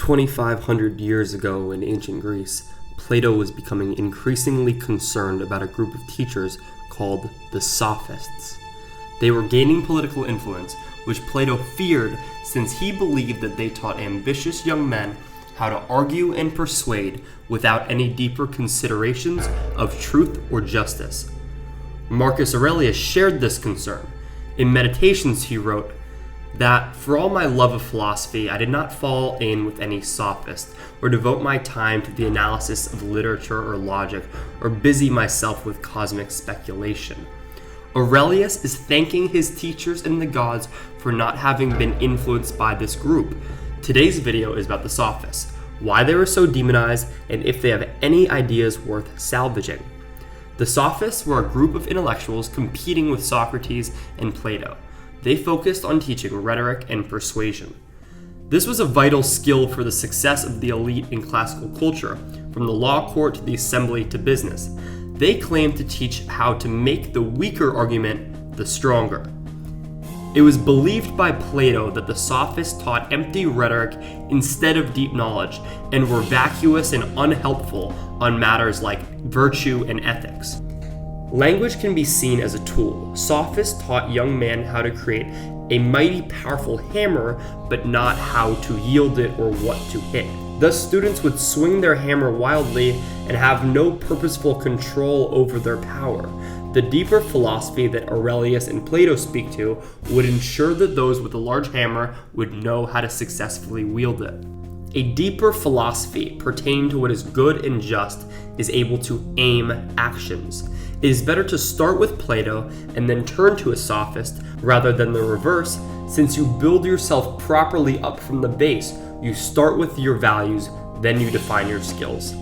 2,500 years ago in ancient Greece, Plato was becoming increasingly concerned about a group of teachers called the Sophists. They were gaining political influence, which Plato feared since he believed that they taught ambitious young men how to argue and persuade without any deeper considerations of truth or justice. Marcus Aurelius shared this concern. In Meditations, he wrote that, "For all my love of philosophy, I did not fall in with any sophist, or devote my time to the analysis of literature or logic, or busy myself with cosmic speculation." Aurelius is thanking his teachers and the gods for not having been influenced by this group. Today's video is about the Sophists, why they were so demonized, and if they have any ideas worth salvaging. The Sophists were a group of intellectuals competing with Socrates and Plato. They focused on teaching rhetoric and persuasion. This was a vital skill for the success of the elite in classical culture, from the law court to the assembly to business. They claimed to teach how to make the weaker argument the stronger. It was believed by Plato that the Sophists taught empty rhetoric instead of deep knowledge, and were vacuous and unhelpful on matters like virtue and ethics. Language can be seen as a tool. Sophists taught young men how to create a mighty powerful hammer, but not how to yield it or what to hit. Thus, students would swing their hammer wildly and have no purposeful control over their power. The deeper philosophy that Aurelius and Plato speak to would ensure that those with a large hammer would know how to successfully wield it. A deeper philosophy pertaining to what is good and just is able to aim actions. It is better to start with Plato and then turn to a sophist rather than the reverse, since you build yourself properly up from the base. You start with your values, then you define your skills.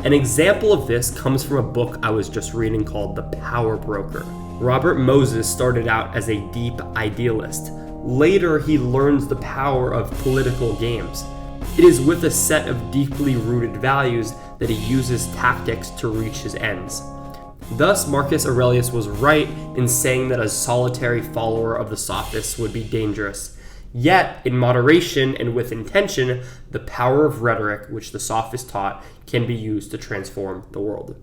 An example of this comes from a book I was just reading called The Power Broker. Robert Moses started out as a deep idealist. Later, he learns the power of political games. It is with a set of deeply rooted values that he uses tactics to reach his ends. Thus, Marcus Aurelius was right in saying that a solitary follower of the Sophists would be dangerous. Yet, in moderation and with intention, the power of rhetoric, which the Sophists taught, can be used to transform the world.